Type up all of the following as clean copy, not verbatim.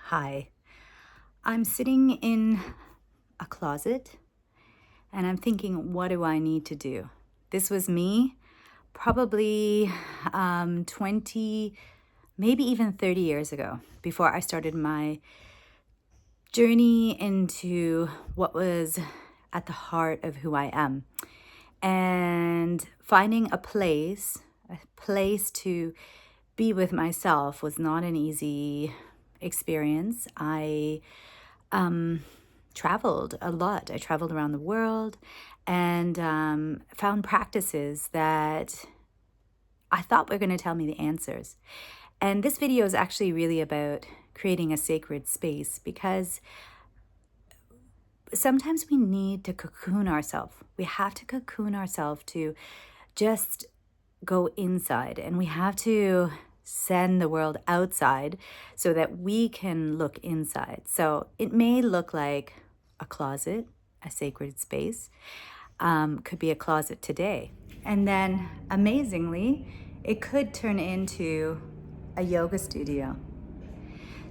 Hi, I'm sitting in a closet and I'm thinking, what do I need to do? This was me probably 20, maybe even 30 years ago, before I started my journey into what was at the heart of who I am. And finding a place to be with myself was not an easy experience. I traveled a lot. I traveled around the world and found practices that I thought were going to tell me the answers. And this video is actually really about creating a sacred space because sometimes we need to cocoon ourselves. We have to cocoon ourselves to just go inside, and we have to send the world outside so that we can look inside. So it may look like a closet, a sacred space, could be a closet today. And then amazingly, it could turn into a yoga studio.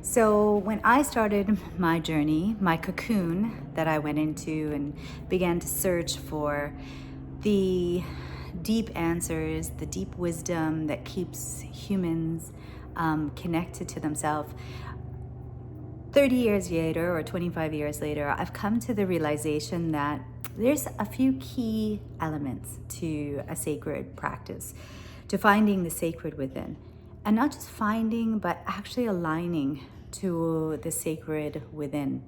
So when I started my journey, my cocoon that I went into and began to search for the deep answers, the deep wisdom that keeps humans connected to themselves, 30 years later or 25 years later, I've come to the realization that there's a few key elements to a sacred practice, to finding the sacred within. And not just finding, but actually aligning to the sacred within.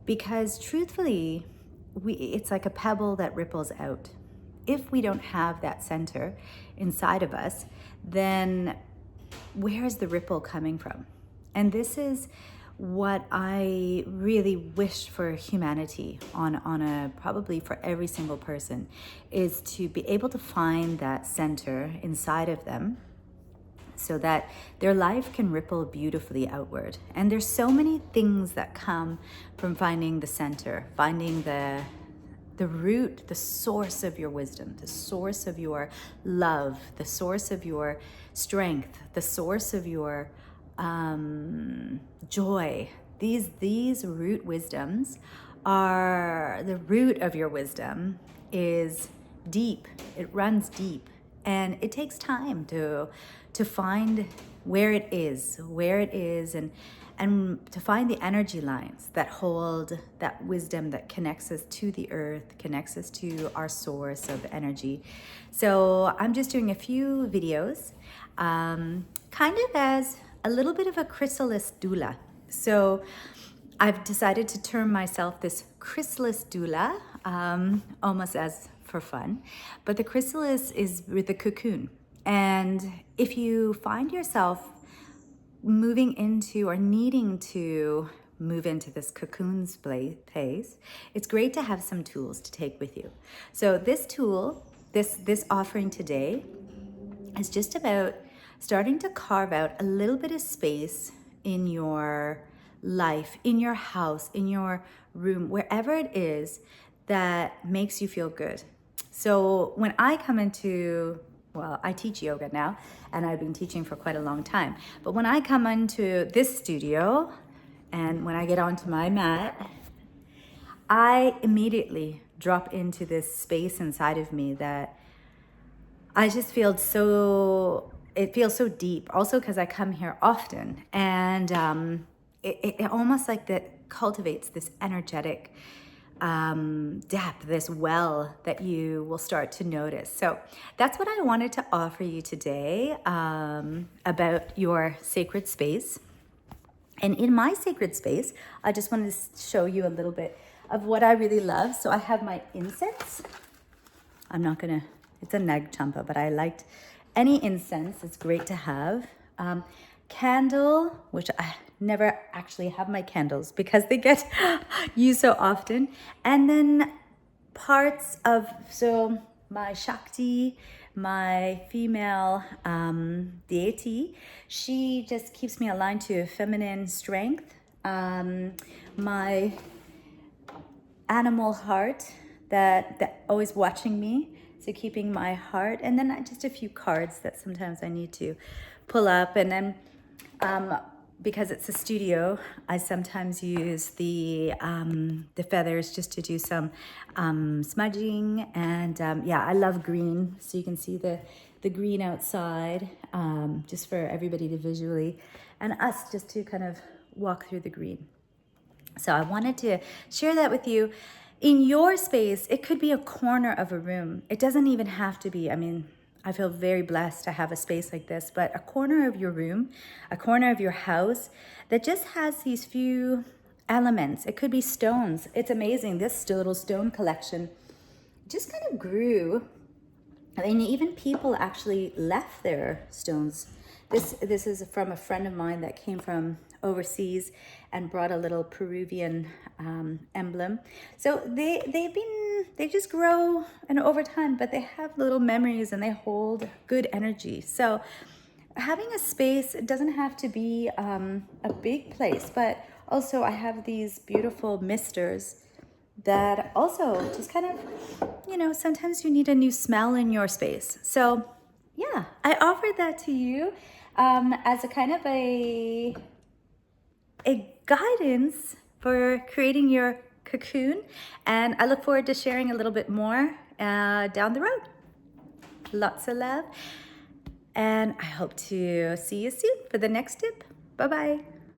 Because truthfully, it's like a pebble that ripples out. If we don't have that center inside of us, then where is the ripple coming from? And this is what I really wish for humanity on a probably for every single person, is to be able to find that center inside of them so that their life can ripple beautifully outward. And there's so many things that come from finding the center, finding the root, the source of your wisdom, the source of your love, the source of your strength, the source of your joy. These root wisdoms are the root of your wisdom is deep. It runs deep, and it takes time to find where it is, and to find the energy lines that hold that wisdom that connects us to the earth, connects us to our source of energy. So I'm just doing a few videos, kind of as a little bit of a chrysalis doula. So I've decided to term myself this chrysalis doula, almost as for fun. But the chrysalis is with the cocoon. And if you find yourself moving into or needing to move into this cocoon place, it's great to have some tools to take with you. So this tool, this offering today, is just about starting to carve out a little bit of space in your life, in your house, in your room, wherever it is that makes you feel good. So when I come into, well, I teach yoga now, and I've been teaching for quite a long time. But when I come into this studio and when I get onto my mat, I immediately drop into this space inside of me that I just feel so, it feels so deep. Also because I come here often, and it almost like that cultivates this energetic depth, this well that you will start to notice. So that's what I wanted to offer you today, about your sacred space. And in my sacred space, I just wanted to show you a little bit of what I really love. So I have my incense. I'm not gonna, it's a nag champa, but I liked any incense. It's great to have. Candle, which I never actually have my candles because they get used so often. And then parts of, so my Shakti, my female deity, she just keeps me aligned to feminine strength. My animal heart that always watching me, so keeping my heart, and then just a few cards that sometimes I need to pull up. And then because it's a studio, I sometimes use the feathers just to do some smudging. And yeah, I love green. So you can see the green outside, just for everybody to visually, and us just to kind of walk through the green. So I wanted to share that with you. In your space, it could be a corner of a room. It doesn't even have to be, I mean, I feel very blessed to have a space like this, but a corner of your room, a corner of your house that just has these few elements. It could be stones. It's amazing. This little stone collection just kind of grew. I mean, even people actually left their stones. This is from a friend of mine that came from overseas and brought a little Peruvian emblem. So they just grow and over time, but they have little memories and they hold good energy. So having a space, it doesn't have to be a big place, but also I have these beautiful misters that also just kind of, you know, sometimes you need a new smell in your space. So yeah, I offered that to you as a kind of a guidance for creating your cocoon. And I look forward to sharing a little bit more down the road. Lots of love. And I hope to see you soon for the next tip. Bye-bye.